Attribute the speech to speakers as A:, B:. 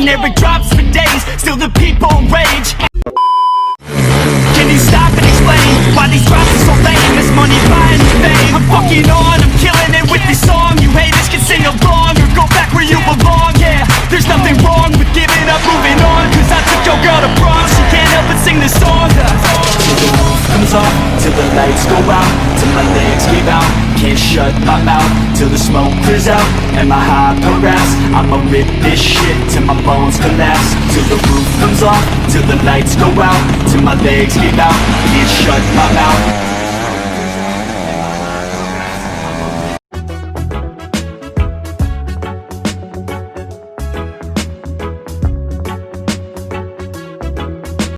A: and there it drops for days. Still the people rage. Can you stop and explain why these drops are so lame? Is money buying the fame? I'm fucking on, I'm killing it with this song. You haters can sing along or go back where you belong. Yeah, there's nothing wrong with giving up, moving on. Cause I took your girl to prom, she can't help but sing this song. Till the roof comes off, till the lights go out, till my legs give out, can't shut my mouth, till the smoke clears out, and my heart harass. I'ma rip this shit till my bones collapse. Till the roof comes off, till the lights go out, till my legs give out, can't shut my mouth,